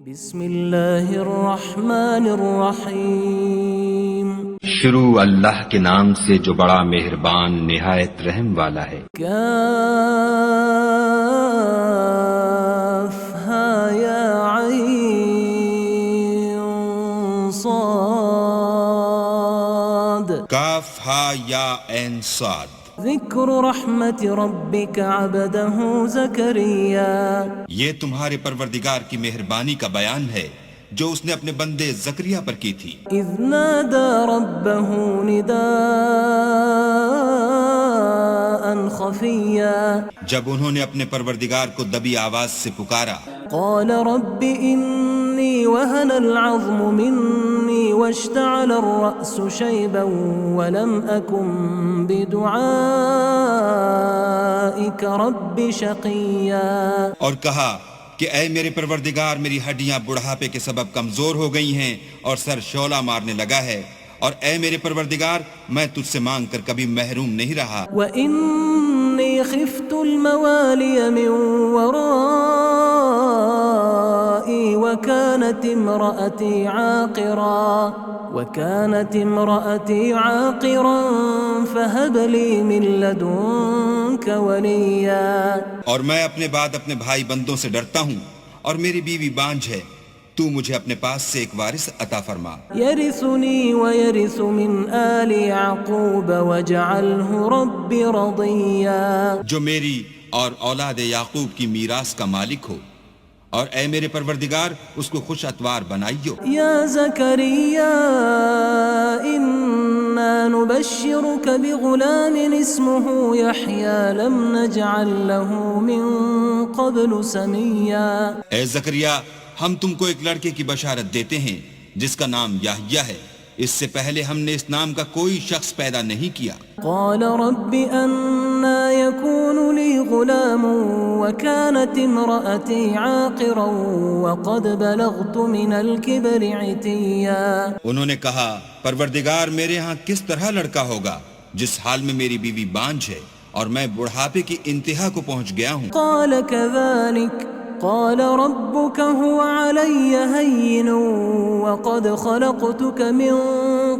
بسم اللہ الرحمن الرحیم شروع اللہ کے نام سے جو بڑا مہربان نہایت رحم والا ہے۔ کاف ہا یا عین صاد کاف ہا یا عین صاد۔ ذکر رحمت ربک عبدہ زکریا، یہ تمہارے پروردگار کی مہربانی کا بیان ہے جو اس نے اپنے بندے زکریا پر کی تھی۔ اذ نادى ربه نداء خفیا، جب انہوں نے اپنے پروردگار کو دبی آواز سے پکارا، قال رب انی وهن العظم منی واشتعل الرأس شیبا ولم اکن بدعائک رب شقیا، اور کہا کہ اے میرے پروردگار، میری ہڈیاں بڑھاپے کے سبب کمزور ہو گئی ہیں اور سر شعلہ مارنے لگا ہے، اور اے میرے پروردگار، میں تجھ سے مانگ کر کبھی محروم نہیں رہا۔ وَإِنِّي خِفْتُ الْمَوَالِيَ مِنْ وَرَائِي وَكَانَتِ امْرَأَتِي عَاقِرًا فَهَبْ لِي مِنْ لَدُنْكَ وَلِيًّا، اور میں اپنے بعد اپنے بھائی بندوں سے ڈرتا ہوں، اور میری بیوی بانجھ ہے، تو مجھے اپنے پاس سے ایک وارث عطا فرما۔ يَرِثُنِي وَيَرِثُ مِنْ آلِ يَعْقُوبَ وَاجْعَلْهُ رَبِّ رَضِيًّا، جو میری اور اولاد یعقوب کی میراث کا مالک ہو، اور اے میرے پروردگار اس کو خوش اتوار بنائیو۔ یا زکریا انا نبشرک بغلام اسمه یحیی لم نجعل له من قبل سمیا، اے زکریا، ہم تم کو ایک لڑکے کی بشارت دیتے ہیں جس کا نام یحییٰ ہے، اس سے پہلے ہم نے اس نام کا کوئی شخص پیدا نہیں کیا۔ قال رب انا يكون لي غلام وكانت امرأتي عاقرا وقد بلغت من الكبر عتيا، انہوں نے کہا پروردگار، میرے ہاں کس طرح لڑکا ہوگا جس حال میں میری بیوی بانجھ ہے اور میں بڑھاپے کی انتہا کو پہنچ گیا ہوں۔ قال كذلك قال ربك هو علي هين وقد خلقتك من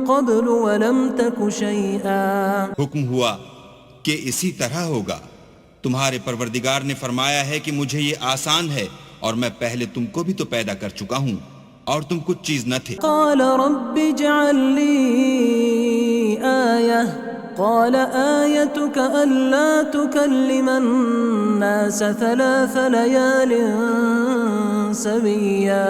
قبل ولم تك شيئا، حکم ہوا کہ اسی طرح ہوگا، تمہارے پروردگار نے فرمایا ہے کہ مجھے یہ آسان ہے، اور میں پہلے تم کو بھی تو پیدا کر چکا ہوں اور تم کچھ چیز نہ تھے۔ قال رب اجعل لي آية قال آيتك ألا تكلم الناس 3 ليال سويا،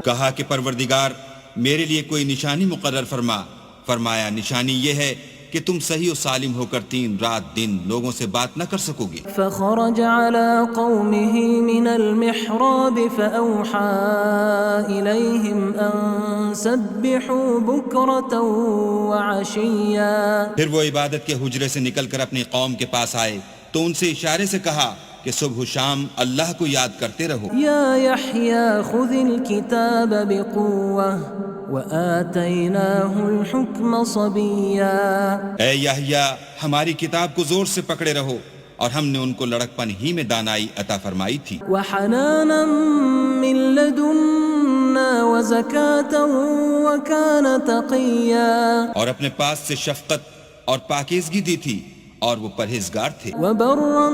کہا کہ پروردگار میرے لیے کوئی نشانی مقرر فرما۔ فرمایا نشانی یہ ہے کہ تم صحیح و سالم ہو کر 3 رات دن لوگوں سے بات نہ کر سکو گے۔ فخرج على قومه من المحراب فأوحى إليهم أن سبحوا بكرة وعشيا، پھر وہ عبادت کے حجرے سے نکل کر اپنی قوم کے پاس آئے تو ان سے اشارے سے کہا کہ صبح و شام اللہ کو یاد کرتے رہو۔ یا یحییٰ خذ الکتاب بقوة وآتیناہ الحکم صبیا، اے یحییٰ، ہماری کتاب کو زور سے پکڑے رہو، اور ہم نے ان کو لڑکپن ہی میں دانائی عطا فرمائی تھی۔ وحنانا من لدنا وزکاة وکان تقیا، اور اپنے پاس سے شفقت اور پاکیزگی دی تھی، اور وہ پرہیزگار تھے۔ وبرا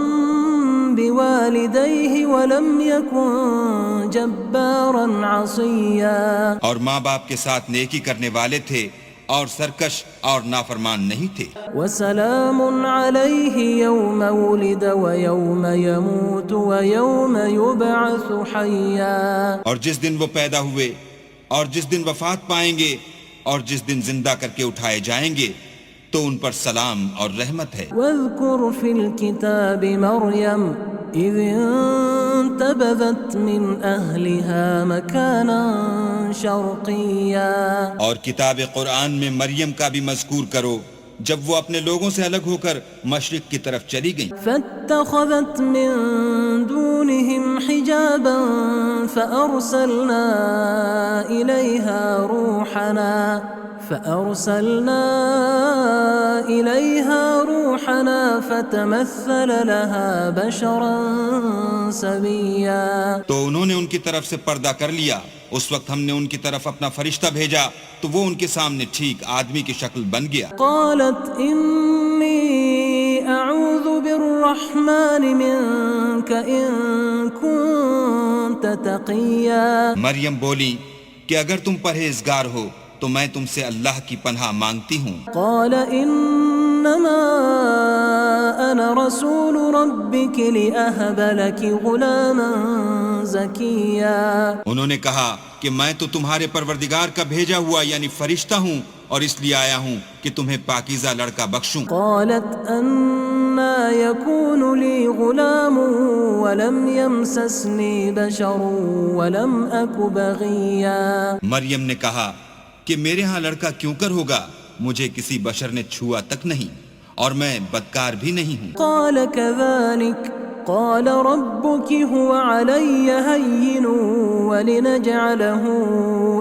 بوالدیہ ولم یکن جبارا عصیا، اور ماں باپ کے ساتھ نیکی کرنے والے تھے اور سرکش اور نافرمان نہیں تھے۔ وسلام علیہ یوم ولد ویوم یموت ویوم یبعث حیا، اور جس دن وہ پیدا ہوئے اور جس دن وفات پائیں گے اور جس دن زندہ کر کے اٹھائے جائیں گے تو ان پر سلام اور رحمت ہے۔ واذکر فی الکتاب مریم اذ انتبذت من اہلها مکانا شرقیا، اور کتاب قرآن میں مریم کا بھی مذکور کرو جب وہ اپنے لوگوں سے الگ ہو کر مشرق کی طرف چلی گئیں۔ فاتخذت من دونهم حجابا فأرسلنا إليها روحنا فأرسلنا إليها روحنا فتمثل لها بشرا سويا. تو انہوں نے ان کی طرف سے پردہ کر لیا. اس وقت ہم نے ان کی طرف اپنا فرشتہ بھیجا تو وہ ان کے سامنے ٹھیک آدمی کی شکل بن گیا. قالت إني أعوذ بالرحمن منك إن كنت تقيا. مریم بولی کہ اگر تم پرہیزگار ہو تو میں تم سے اللہ کی پناہ مانگتی ہوں. قال إنما أنا رسول ربك لأهب لك غلاما زكيا. انہوں نے کہا کہ میں تو تمہارے پروردگار کا بھیجا ہوا یعنی فرشتہ ہوں اور اس لیے آیا ہوں کہ تمہیں پاکیزہ لڑکا بخشوں. قالت أنا يكون لي غلام ولم يمسسني بشر ولم أك بغيا. مریم نے کہا کہ میرے ہاں لڑکا کیوں کر ہوگا، مجھے کسی بشر نے چھوا تک نہیں اور میں بدکار بھی نہیں ہوں. قال كذلك قال ربك هو علي هين ولنجعله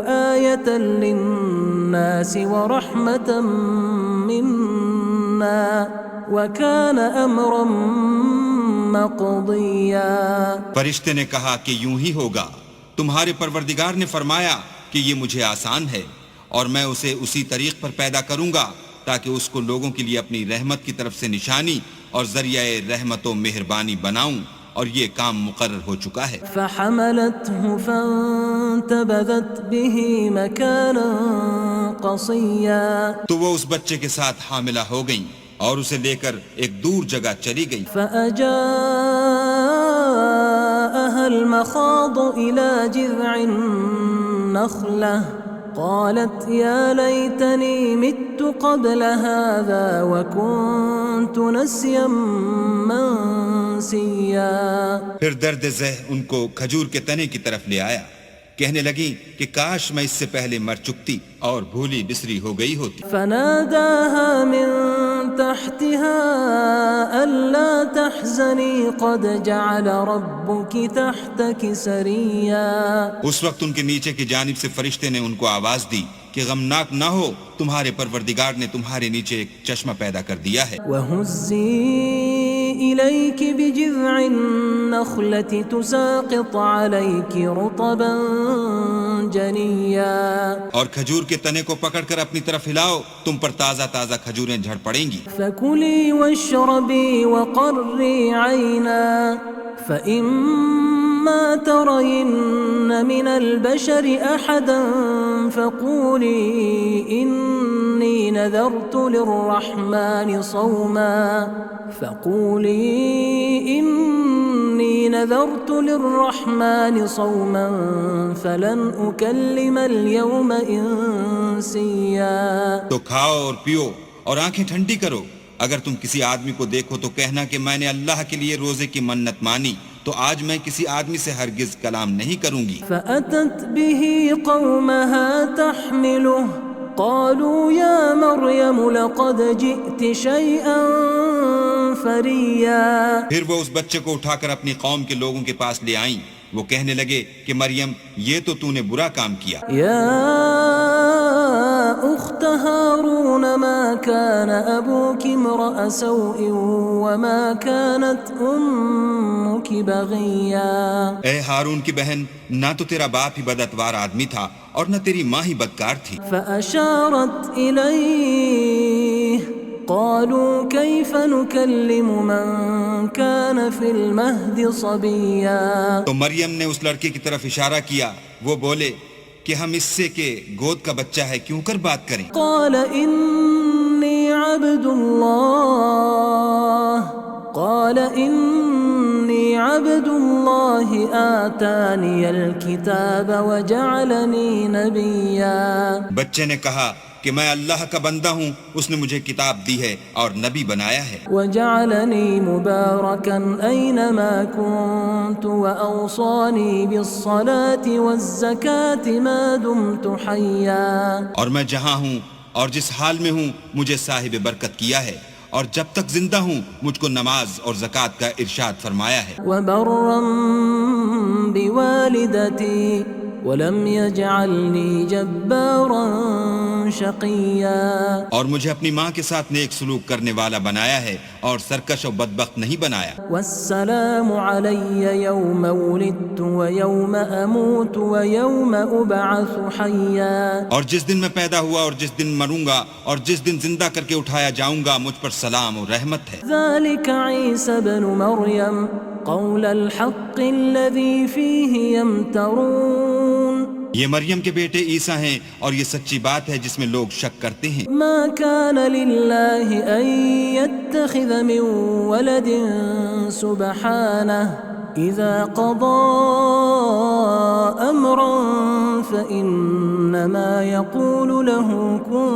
آية للناس ورحمة منا وكان أمرا مقضيا. فرشتے نے کہا کہ یوں ہی ہوگا، تمہارے پروردگار نے فرمایا کہ یہ مجھے آسان ہے اور میں اسے اسی طریق پر پیدا کروں گا تاکہ اس کو لوگوں کے لیے اپنی رحمت کی طرف سے نشانی اور ذریعہ رحمت و مہربانی بناؤں، اور یہ کام مقرر ہو چکا ہے. فحملته فانتبذت به مكانا قصيا. تو وہ اس بچے کے ساتھ حاملہ ہو گئیں اور اسے لے کر ایک دور جگہ چلی گئی. فأجاءها المخاض إلى جذع النخلة قالت يا ليتني مت قبل هذا وكنت نسيا منسيا. پھر درد ذہ ان کو کھجور کے تنے کی طرف لے آیا. کہنے لگی کہ کاش میں اس سے پہلے مر چکتی اور بھولی بسری ہو گئی ہوتی. فناداها من تحتها ألا تحزني قد جعل ربك تحتك سريا. اس وقت ان کے نیچے کی جانب سے فرشتے نے ان کو آواز دی کہ غمناک نہ ہو، تمہارے پروردگار نے تمہارے نیچے ایک چشمہ پیدا کر دیا ہے. وَهُزِّي إِلَيْكِ بِجِذْعِ النَّخْلَةِ تُسَاقِطْ عَلَيْكِ رُطَبًا جَنِيًّا. اور کھجور کے تنے کو پکڑ کر اپنی طرف ہلاؤ، تم پر تازہ تازہ کھجوریں جھڑ پڑیں گی. فَكُلِي وَاشْرَبِي وَقَرِّي عَيْنًا فَإِمَّا تَرَيِنَّ مِنَ الْبَشَرِ أَحَدًا فَقُولِي إِنِّي نَذَرْتُ لِلرَّحْمَنِ صَوْمًا فَلَنْ أُكَلِّمَ الْيَوْمَ إِنسِيًّا. تو کھاؤ اور پیو اور آنکھیں ٹھنڈی کرو. اگر تم کسی آدمی کو دیکھو تو کہنا کہ میں نے اللہ کے لیے روزے کی منت مانی، تو آج میں کسی آدمی سے ہرگز کلام نہیں کروں گی. فأتت به قومها تحمله قالوا يا مريم لقد جئت شيئا فريا. پھر وہ اس بچے کو اٹھا کر اپنی قوم کے لوگوں کے پاس لے آئیں. وہ کہنے لگے کہ مریم یہ تو نے برا کام کیا. يا أخت هارون ما كان أبوك امرأ سوء وما كانت أمك بغيا. اے ہارون کی بہن، نہ تو تیرا باپ ہی بدعتوار آدمی تھا اور نہ تیری ماں ہی بدکار تھی. فأشارت إليه قالوا كيف نكلم من كان في المهد صبيا. تو مریم نے اس لڑکے کی طرف اشارہ کیا. وہ بولے کہ ہم اس سے کہ گود کا بچہ ہے کیوں کر بات کریں. قال إني عبد الله آتاني الكتاب وجعلني نبيا. بچے نے کہا کہ میں اللہ کا بندہ ہوں، اس نے مجھے کتاب دی ہے اور نبی بنایا ہے. وجعلني مباركا أينما كنت وأوصاني بالصلاة والزكاة ما دمت حيا. اور میں جہاں ہوں اور جس حال میں ہوں مجھے صاحب برکت کیا ہے، اور جب تک زندہ ہوں مجھ کو نماز اور زکوٰۃ کا ارشاد فرمایا ہے. وبرا بوالدتي ولم يجعلني جبارا شقيا اور مجھے اپنی ماں کے ساتھ نیک سلوک کرنے والا بنایا ہے اور سرکش و بدبخت نہیں بنایا. والسلام علي يوم ولدت ويوم أموت ويوم أبعث حيا اور جس دن میں پیدا ہوا اور جس دن مروں گا اور جس دن زندہ کر کے اٹھایا جاؤں گا مجھ پر سلام اور رحمت ہے. ذلك عيسى بن مريم قول الحق الذي فيه يمترون یہ مریم کے بیٹے عیسیٰ ہیں اور یہ سچی بات ہے جس میں لوگ شک کرتے ہیں. ما كان لله أن يتخذ من ولد سبحانه إذا قضى أمرا فإنما يقول له كن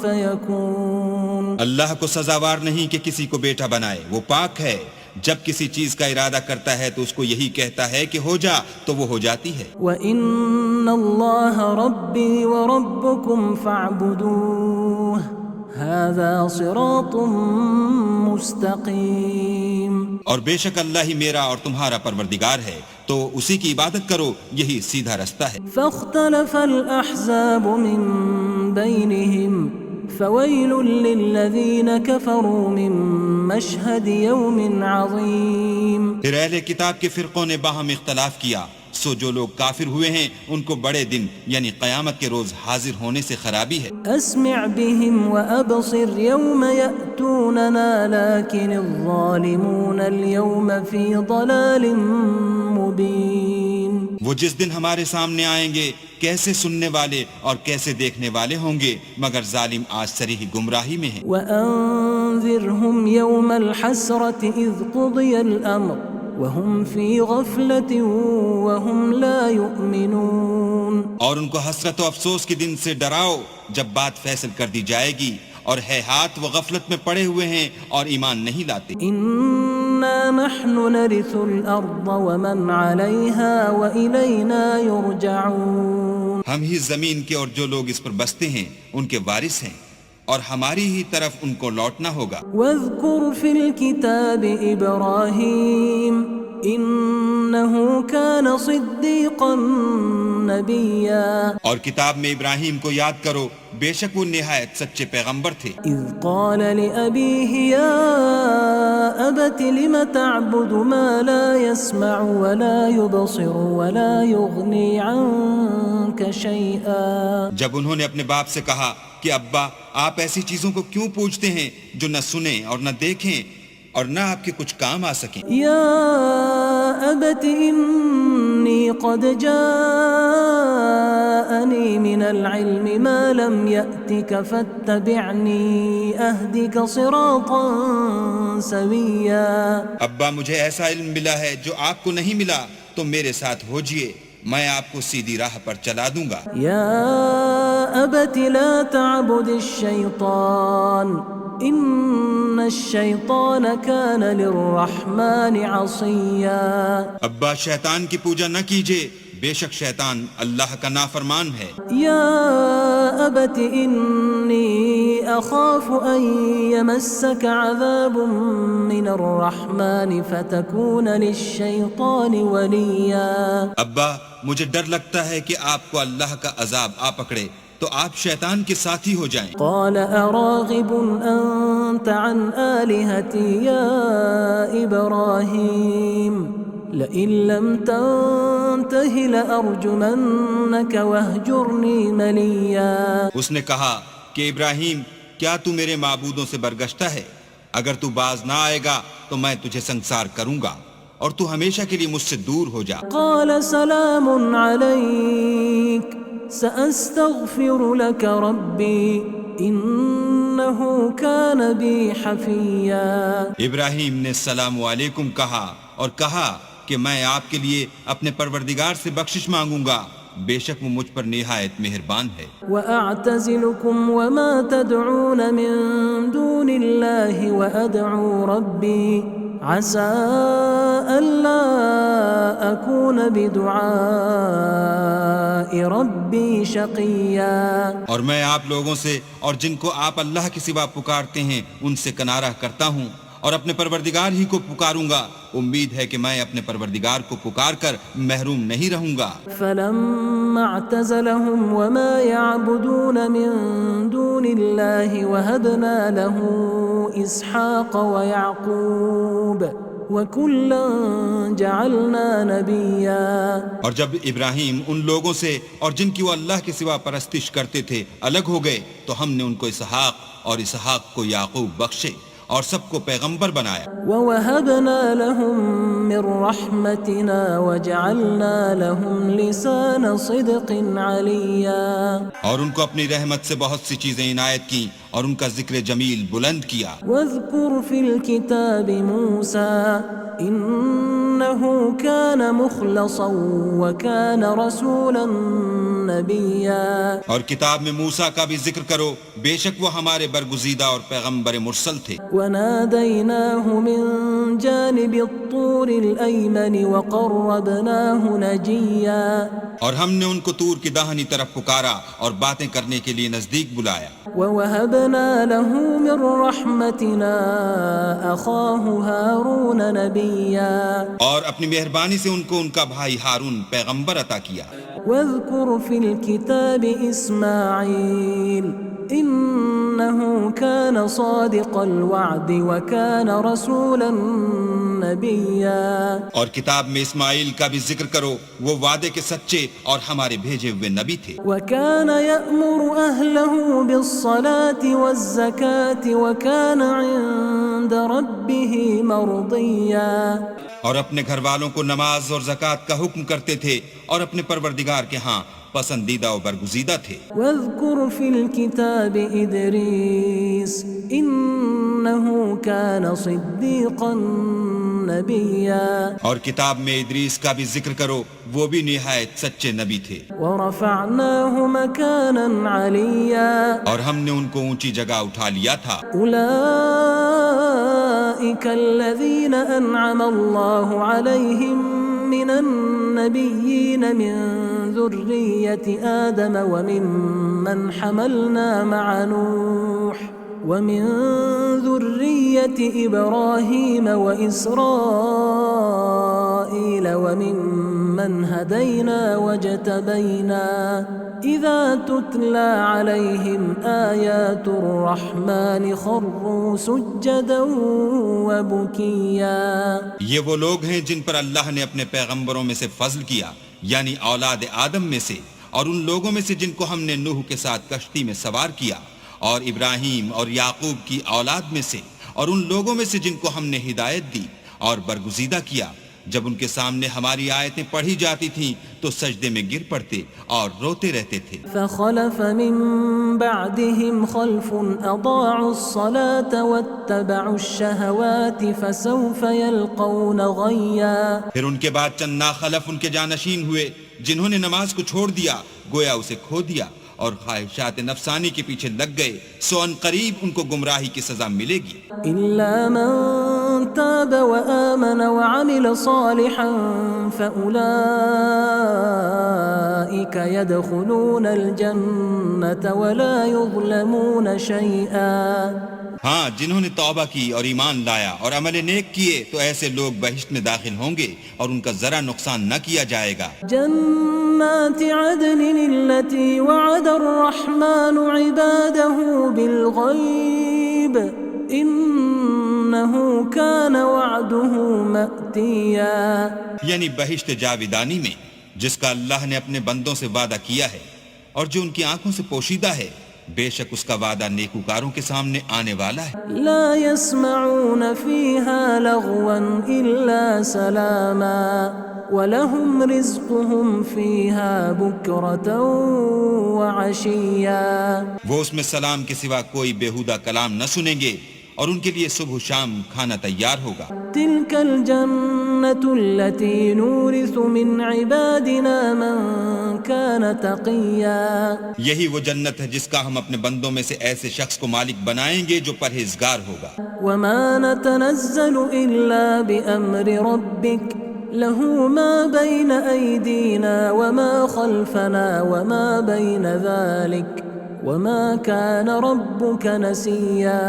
فيكون. اللہ کو سزاوار نہیں کہ کسی کو بیٹا بنائے، وہ پاک ہے. جب کسی چیز کا ارادہ کرتا ہے تو اس کو یہی کہتا ہے کہ ہو جا تو وہ ہو جاتی ہے. وَإِنَّ اللَّهَ رَبِّي وَرَبُّكُمْ فَاعْبُدُوهُ هَذَا صِرَاطٌ مُسْتَقِيم. اور بے شک اللہ ہی میرا اور تمہارا پروردگار ہے تو اسی کی عبادت کرو، یہی سیدھا رستہ ہے. فَاخْتَلَفَ الْأَحْزَابُ مِنْ بَيْنِهِمْ فَوَيْلٌ لِّلَّذِينَ كَفَرُوا مِن مَّشْهَدِ يَوْمٍ عَظِيمٍ. پھر اہل کتاب کے فرقوں نے باہم اختلاف کیا، سو جو لوگ کافر ہوئے ہیں ان کو بڑے دن یعنی قیامت کے روز حاضر ہونے سے خرابی ہے. أسمع بهم وأبصر يوم يأتوننا لكن الظالمون اليوم في ضلال مبين. وہ جس دن ہمارے سامنے آئیں گے کیسے سننے والے اور کیسے دیکھنے والے ہوں گے، مگر ظالم آج صریح گمراہی میں ہیں. وأنذرهم يوم الحسرة إذ قضي الأمر وهم في غفلة وهم لا يؤمنون. اور ان کو حسرت و افسوس کے دن سے ڈراؤ جب بات فیصل کر دی جائے گی اور ہے ہاتھ وہ غفلت میں پڑے ہوئے ہیں اور ایمان نہیں لاتے. إنا نحن نرث الأرض ومن عليها وإلينا يرجعون. ہم ہی زمین کے اور جو لوگ اس پر بستے ہیں ان کے وارث ہیں اور ہماری ہی طرف ان کو لوٹنا ہوگا. واذكر في الكتاب إبراهيم إنه كان صديقا نبيا. اور کتاب میں ابراہیم کو یاد کرو، بے شک وہ نہایت سچے پیغمبر تھے. إذ قال لأبيه يا أبت لم تعبد ما لا يسمع ولا يبصر ولا يغني عنك شيئا. جب انہوں نے اپنے باپ سے کہا کہ ابا آپ ایسی چیزوں کو کیوں پوجتے ہیں جو نہ سنیں اور نہ دیکھیں اور نہ آپ کے کچھ کام آ سکیں. يا أبت إني قد جاءني من العلم ما لم يأتك فاتبعني أهدك صراطا سويا. ابا مجھے ایسا علم ملا ہے جو آپ کو نہیں ملا، تو میرے ساتھ ہوجئے، میں آپ کو سیدھی راہ پر چلا دوں گا. يا أبت لا تعبد الشيطان إن الشيطان كان للرحمن عصيا. ابا شیطان کی پوجا نہ کیجئے، بے شک شیطان اللہ کا نافرمان ہے. يا أبت إني أخاف أن يمسك عذاب من الرحمن فتكون للشيطان وليا. ابا مجھے ڈر لگتا ہے کہ آپ کو اللہ کا عذاب آ پکڑے تو آپ شیطان کے ساتھی ہو جائیں. قال أراغب أنت عن آلهتي يا إبراهيم لئن لم تنته لأرجمنك واهجرني مليا. اس نے کہا کہ ابراہیم کیا تو میرے معبودوں سے برگشتہ ہے؟ اگر تو باز نہ آئے گا تو میں تجھے سنسار کروں گا اور تو ہمیشہ کے لیے مجھ سے دور ہو جا. قال سلام عليك سأستغفر لك ربي إنه كان بي حفيا. ابراہیم نے السلام علیکم کہا اور کہا کہ میں آپ کے لیے اپنے پروردگار سے بخشش مانگوں گا، بے شک وہ مجھ پر نہایت مہربان ہے. وأعتزلكم وما تدعون من دون الله وأدعو ربي عسى ألا أكون بدعاء ربي شقيا. اور میں آپ لوگوں سے اور جن کو آپ اللہ کے سوا پکارتے ہیں ان سے کنارہ کرتا ہوں اور اپنے پروردگار ہی کو پکاروں گا. امید ہے کہ میں اپنے پروردگار کو پکار کر محروم نہیں رہوں گا. فلما اعتزلهم وما يعبدون من دون الله وهبنا له إسحاق ويعقوب وكلا جعلنا نبيا. اور جب ابراہیم ان لوگوں سے اور جن کی وہ اللہ کے سوا پرستش کرتے تھے الگ ہو گئے تو ہم نے ان کو اسحاق اور اسحاق کو یعقوب بخشے اور سب کو پیغمبر بنایا. ووهبنا لهم من رحمتنا وجعلنا لهم لسان صدق عليا. اور ان کو اپنی رحمت سے بہت سی چیزیں عنایت کی اور ان کا ذکر جمیل بلند کیا. واذكر في الكتاب موسى إنه كان مخلصا وكان رسولا نبيا. اور کتاب میں موسیٰ کا بھی ذکر کرو، بے شک وہ ہمارے برگزیدہ اور پیغمبر مرسل تھے. وناديناه من جانب الطور الأيمن وقربناه نجيا. اور ہم نے ان کو طور کی داہنی طرف پکارا اور باتیں کرنے کے لیے نزدیک بلایا. ووهبنا له من رحمتنا أخاه هارون نبيا. اور اپنی مہربانی سے ان کو ان کا بھائی ہارون پیغمبر عطا کیا. واذكر في الكتاب إسماعيل إنه كان صادق الوعد وكان رسولا نبيا. اور کتاب میں اسماعیل کا بھی ذکر کرو، وہ وعدے کے سچے اور ہمارے بھیجے ہوئے نبی تھے. وكان يأمر أهله بالصلاة والزكاة وكان عند ربه مرضيا. اور اپنے گھر والوں کو نماز اور زکوٰۃ کا حکم کرتے تھے اور اپنے پروردگار کے ہاں پسندیدہ و برگزیدہ تھے. واذكر في الكتاب إدريس إنه كان صديقا نبيا. اور کتاب میں ادریس کا بھی ذکر کرو، وہ بھی نہایت سچے نبی تھے. ورفعناه مكانا عليا. اور ہم نے ان کو اونچی جگہ اٹھا لیا تھا. أولئك الذين أنعم الله عليهم من النبيين من ذرية آدم وممن حملنا مع نوح ومن ذرية إبراهيم وإسرائيل وممن هدينا واجتبينا إذا تتلى عليهم آيات الرحمن خروا سجدا وبكيا. یہ وہ لوگ ہیں جن پر اللہ نے اپنے پیغمبروں میں سے فضل کیا، یعنی اولاد آدم میں سے، اور ان لوگوں میں سے جن کو ہم نے نوح کے ساتھ کشتی میں سوار کیا، اور ابراہیم اور یعقوب کی اولاد میں سے، اور ان لوگوں میں سے جن کو ہم نے ہدایت دی اور برگزیدہ کیا. جب ان کے سامنے ہماری آیتیں پڑھی جاتی تھیں تو سجدے میں گر پڑتے اور روتے رہتے تھے. فخلف من بعدهم خلف اضاعوا الصلاة واتبعوا الشهوات فسوف يلقون غيا. پھر ان کے بعد چند ناخلف ان کے جانشین ہوئے جنہوں نے نماز کو چھوڑ دیا، گویا اسے کھو دیا اور خواہشات نفسانی کے پیچھے لگ گئے، سو ان قریب ان کو گمراہی کی سزا ملے گی. إلا من تاب وآمن وعمل صالحا فأولئك يدخلون الجنة ولا يظلمون شيئا. ہاں، جنہوں نے توبہ کی اور ایمان لایا اور عمل نیک کیے تو ایسے لوگ بہشت میں داخل ہوں گے اور ان کا ذرا نقصان نہ کیا جائے گا. جنات عدن التي وعد الرحمن عباده بالغيب إنه كان وعده مأتيا. یعنی بہشت جاودانی میں جس کا اللہ نے اپنے بندوں سے وعدہ کیا ہے اور جو ان کی آنکھوں سے پوشیدہ ہے، بے شک اس کا وعدہ نیکوکاروں کے سامنے آنے والا ہے. لا يسمعون فيها لغوا إلا سلاما وَلَهُمْ رِزْقُهُمْ فِيهَا بُكْرَةً وَعَشِيًّا. وہ اس میں سلام کے سوا کوئی بیہودہ کلام نہ سنیں گے اور ان کے لیے صبح و شام کھانا تیار ہوگا. تِلْكَ الْجَنَّةُ الَّتِي نُورِثُ مِنْ عِبَادِنَا مَنْ كَانَ تَقِيًّا. یہی وہ جنت ہے جس کا ہم اپنے بندوں میں سے ایسے شخص کو مالک بنائیں گے جو پرہیزگار ہوگا. وَمَا نَتَنَزَّلُ إِلَّا بِأَمْرِ رَبِّكَ لَهُ مَا بَيْنَ أَيْدِينَا وَمَا خَلْفَنَا وَمَا بَيْنَ ذَلِكَ وما كان ربك نسيا.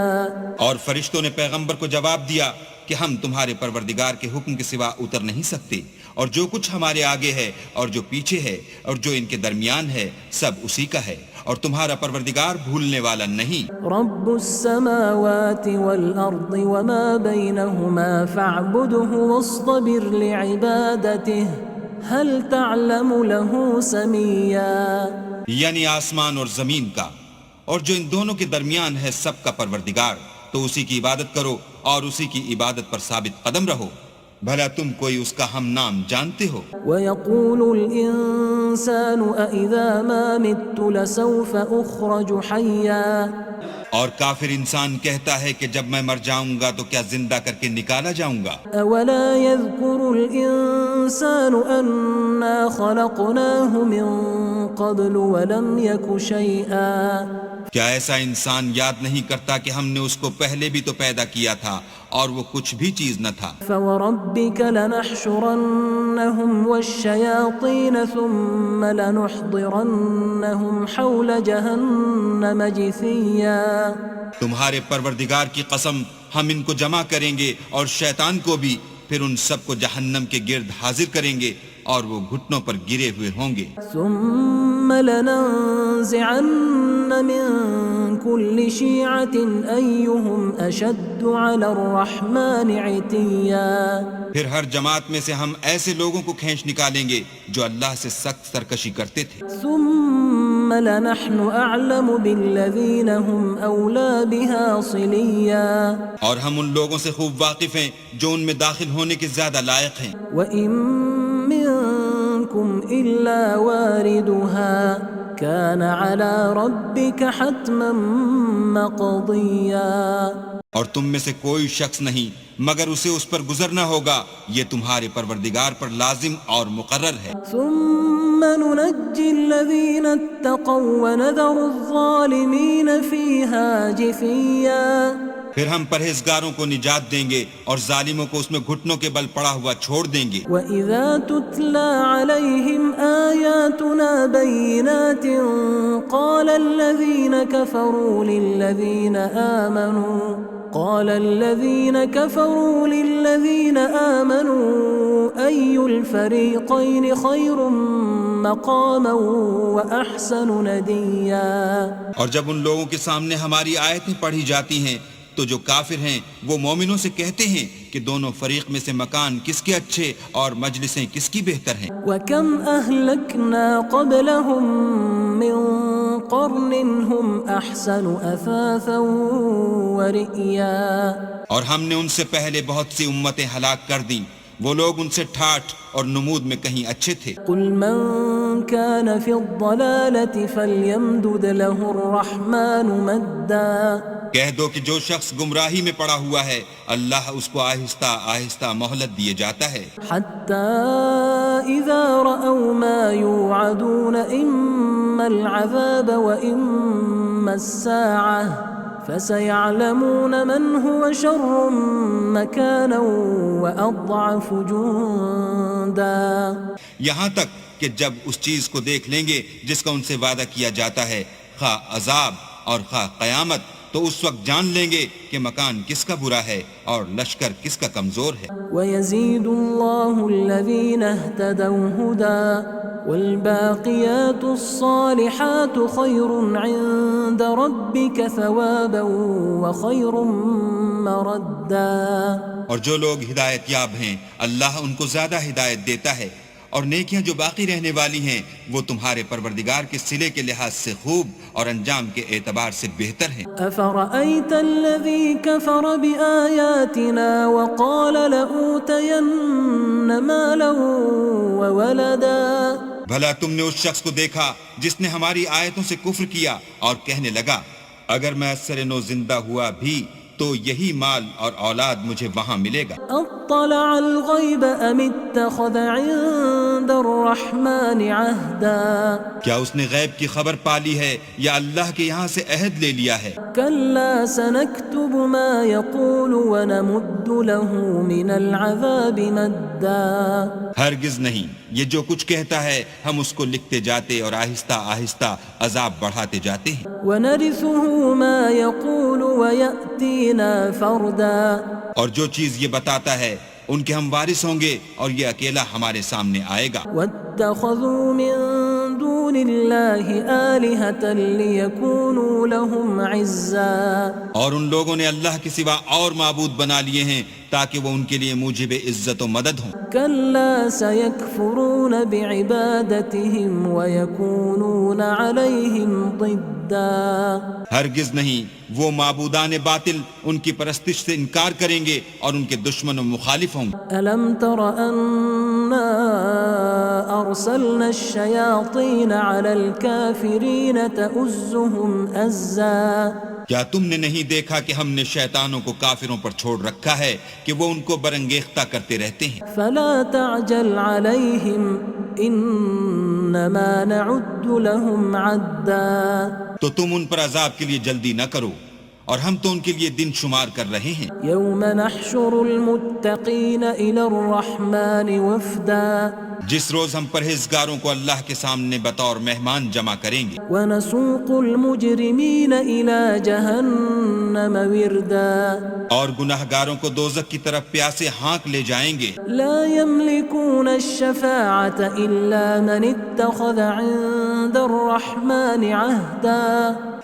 اور فرشتوں نے پیغمبر کو جواب دیا کہ ہم تمہارے پروردگار کے حکم کے سوا اتر نہیں سکتے، اور جو کچھ ہمارے آگے ہے اور جو پیچھے ہے اور جو ان کے درمیان ہے سب اسی کا ہے، اور تمہارا پروردگار بھولنے والا نہیں. رب السماوات والأرض وما بينهما فاعبده واصطبر لعبادته هل تعلم له سميا. یعنی آسمان اور زمین کا اور جو ان دونوں کے درمیان ہے سب کا پروردگار، تو اسی کی عبادت کرو اور اسی کی عبادت پر ثابت قدم رہو، بھلا تم کوئی اس کا ہم نام جانتے ہو. ويقول الإنسان أإذا ما مت لسوف أخرج حيا. اور کافر انسان کہتا ہے کہ جب میں مر جاؤں گا تو کیا زندہ کر کے نکالا جاؤں گا. أولا يذكر الإنسان أنا خلقناه من قبل ولم يك شيئا. کیا ایسا انسان یاد نہیں کرتا کہ ہم نے اس کو پہلے بھی تو پیدا کیا تھا اور وہ کچھ بھی چیز نہ تھا. فوربك لنحشرنهم والشياطين ثم لنحضرنهم حول جهنم جثيا. تمہارے پروردگار کی قسم ہم ان کو جمع کریں گے اور شیطان کو بھی، پھر ان سب کو جہنم کے گرد حاضر کریں گے اور وہ گھٹنوں پر گرے ہوئے ہوں گے. ثم لننزعن من كل شيعة أيهم أشد على الرحمن عتيا. پھر ہر جماعت میں سے ہم ایسے لوگوں کو کھینچ نکالیں گے جو اللہ سے سخت سرکشی کرتے تھے. ثم لنحن أعلم بالذين هم أولى بها صليا. اور ہم ان لوگوں سے خوب واقف ہیں جو ان میں داخل ہونے کے زیادہ لائق ہیں. وإن منكم إلا واردها كان على ربك حتما مقضيا. اور تم میں سے کوئی شخص نہیں مگر اسے اس پر گزرنا ہوگا، یہ تمہارے پروردگار پر لازم اور مقرر ہے. ثم ننجي الذين اتقوا ونذر الظالمين فيها جثيا. پھر ہم پرہیزگاروں کو نجات دیں گے اور ظالموں کو اس میں گھٹنوں کے بل پڑا ہوا چھوڑ دیں گے. وَإِذَا تُتْلَى عَلَيْهِمْ آيَاتُنَا بَيِّنَاتٍ قَالَ الَّذِينَ كَفَرُوا لِلَّذِينَ آمَنُوا أَيُّ الْفَرِيقَيْنِ خَيْرٌ مَقَامًا وَأَحْسَنُ نَدِيًّا. اور جب ان لوگوں کے سامنے ہماری آیتیں پڑھی جاتی ہیں تو جو کافر ہیں وہ مومنوں سے کہتے ہیں کہ دونوں فریق میں سے مکان کس کے اچھے اور مجلسیں کس کی بہتر ہیں. وَكَمْ أَهْلَكْنَا قَبْلَهُمْ مِنْ قَرْنٍ هُمْ أَحْسَنُ أَثَاثًا وَرِئْيًا. اور ہم نے ان سے پہلے بہت سی امتیں ہلاک کر دیں، وہ لوگ ان سے ٹھاٹھ اور نمود میں کہیں اچھے تھے. قُلْ مَنْ كَانَ فِي الضَّلَالَةِ فَلْيَمْدُدْ لَهُ الرَّحْمَنُ مَدًّا. کہہ دو کہ جو شخص گمراہی میں پڑا ہوا ہے اللہ اس کو آہستہ آہستہ مہلت دیے جاتا ہے. حَتَّى إِذَا رَأَوْا مَا يُوعَدُونَ إِمَّا الْعَذَابَ وَإِمَّا السَّاعَةَ فَسَيَعْلَمُونَ مَنْ هُوَ شَرٌّ مَكَانًا وَأَضْعَفُ جُنْدًا. یہاں تک کہ جب اس چیز کو دیکھ لیں گے جس کا ان سے وعدہ کیا جاتا ہے، خواہ عذاب اور خواہ قیامت، تو اس وقت جان لیں گے کہ مکان کس کا برا ہے اور لشکر کس کا کمزور ہے. وَيَزِيدُ اللَّهُ الَّذِينَ اهْتَدَوْا هُدًى وَالْبَاقِيَاتُ الصَّالِحَاتُ خَيْرٌ عِندَ رَبِّكَ ثَوَابًا وَخَيْرٌ مَرَدًّا. اور جو لوگ ہدایت یاب ہیں اللہ ان کو زیادہ ہدایت دیتا ہے، اور نیکیاں جو باقی رہنے والی ہیں وہ تمہارے پروردگار کے صلے کے لحاظ سے خوب اور انجام کے اعتبار سے بہتر ہیں. أَفَرَأَيْتَ الَّذِي كَفَرَ بِآيَاتِنَا وَقَالَ لَأُوتَيَنَّ مَالًا وَوَلَدًا. بھلا تم نے اس شخص کو دیکھا جس نے ہماری آیتوں سے کفر کیا اور کہنے لگا اگر میں اثر نو زندہ ہوا بھی تو یہی مال اور اولاد مجھے وہاں ملے گا. اطلع الغیب ام اتخذ عند الرحمن عہدا کیا اس نے غیب کی خبر پالی ہے یا اللہ کے یہاں سے عہد لے لیا ہے؟ کلا سنکتب ما يقول ونمد له من العذاب مدا ہرگز نہیں، یہ جو کچھ کہتا ہے ہم اس کو لکھتے جاتے اور آہستہ آہستہ عذاب بڑھاتے جاتے ہیں، ونرثه ما يقول ويأتينا فردا اور جو چیز یہ بتاتا ہے ان کے ہم وارث ہوں گے اور یہ اکیلا ہمارے سامنے آئے گا۔ واتخذوا من دون الله آلهة ليكونوا لهم عزا اور ان لوگوں نے اللہ کے سوا اور معبود بنا لیے ہیں تاکہ وہ ان کے لیے موجب عزت و مدد ہوں۔ كلا سيكفرون بعبادتهم ويكونون عليهم ضدا ہرگز نہیں، وہ معبودان باطل ان کی پرستش سے انکار کریں گے اور ان کے دشمن و مخالف ہوں گے۔ ألم تر أنا أرسلنا الشياطين على الكافرين تؤزهم أزا کیا تم نے نہیں دیکھا کہ ہم نے شیطانوں کو کافروں پر چھوڑ رکھا ہے کہ وہ ان کو برنگیختہ کرتے رہتے ہیں؟ فلا تعجل عليهم إنما نعد لهم عدا تو تم ان پر عذاب کے لیے جلدی نہ کرو، اور ہم تو ان کے لیے دن شمار کر رہے ہیں۔ يوم نحشر المتقين إلى الرحمن وفدا جس روز ہم پرہیزگاروں کو اللہ کے سامنے بطور مہمان جمع کریں گے، ونسوق المجرمين إلى جهنم وردا اور گناہگاروں کو دوزخ کی طرف پیاسے ہانک لے جائیں گے۔ لا يملكون الشفاعة إلا من اتخذ عند الرحمن عهدا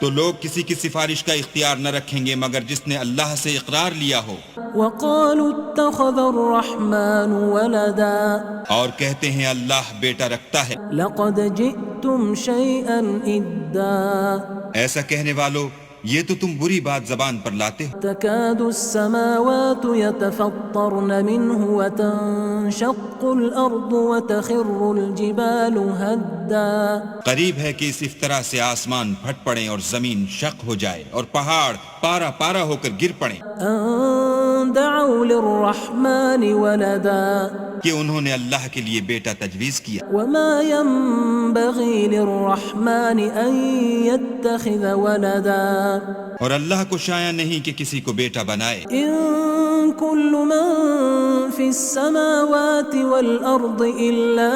تو لوگ کسی کی سفارش کا اختیار نہ رکھیں گے مگر جس نے اللہ سے اقرار لیا ہو، وقالوا اتخذ الرحمن ولدا اور کہتے ہیں اللہ بیٹا رکھتا ہے۔ لقد جئتم شيئا إدا ایسا کہنے والو، یہ تو تم بری بات زبان پر لاتے ہو۔ تكاد السماوات يتفطرن منه وتنشق الأرض وتخر الجبال هدا قریب ہے کہ اس افطرا سے آسمان پھٹ پڑیں اور زمین شق ہو جائے اور پہاڑ پارا پارا ہو کر گر پڑیں، أن دعوا للرحمن ولدا کہ انہوں نے اللہ کے لیے بیٹا تجویز کیا۔ وما ينبغي للرحمن أن يتخذ ولدا اور اللہ کو شایع نہیں کہ کسی کو بیٹا بنائے۔ إن كل من في السماوات والأرض إلا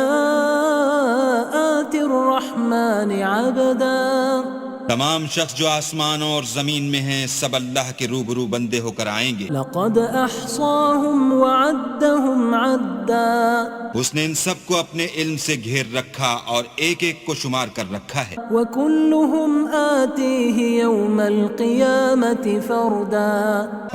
آتي الرحمن عبدا تمام شخص جو آسمانوں اور زمین میں ہیں سب اللہ کے روبرو بندے ہو کر آئیں گے۔ لقد أحصاهم وعدهم عدا اس نے ان سب کو اپنے علم سے گھیر رکھا اور ایک ایک کو شمار کر رکھا ہے۔ وكلهم آتيه يوم القيامة فردا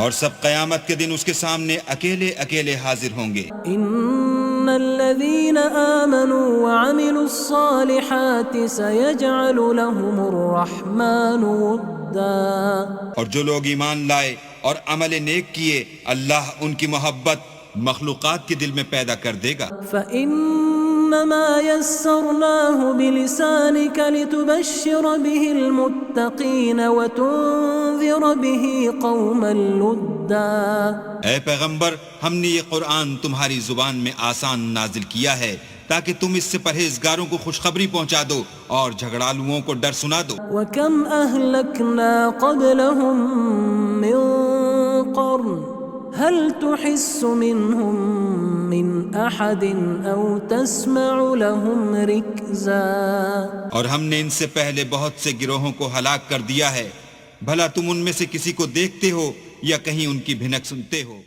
اور سب قیامت کے دن اس کے سامنے اکیلے اکیلے حاضر ہوں گے۔ إن الذين آمنوا وعملوا الصالحات سيجعل لهم الرحمن ودا اور جو لوگ ایمان لائے اور عمل نیک کیے اللہ ان کی محبت مخلوقات کے دل میں پیدا کر دے گا۔ فإنما يسرناه بلسانك لتبشر به المتقين وتنذر به قوما لدا اے پیغمبر، ہم نے یہ قرآن تمہاری زبان میں آسان نازل کیا ہے تاکہ تم اس سے پرہیزگاروں کو خوشخبری پہنچا دو اور جھگڑالوؤں کو ڈر سنا دو۔ وكم أهلكنا قبلهم من قرن هل تحس منهم من أحد أو تسمع لهم ركزا اور ہم نے ان سے پہلے بہت سے گروہوں کو ہلاک کر دیا ہے، بھلا تم ان میں سے کسی کو دیکھتے ہو یا کہیں ان کی بھنک سنتے ہو؟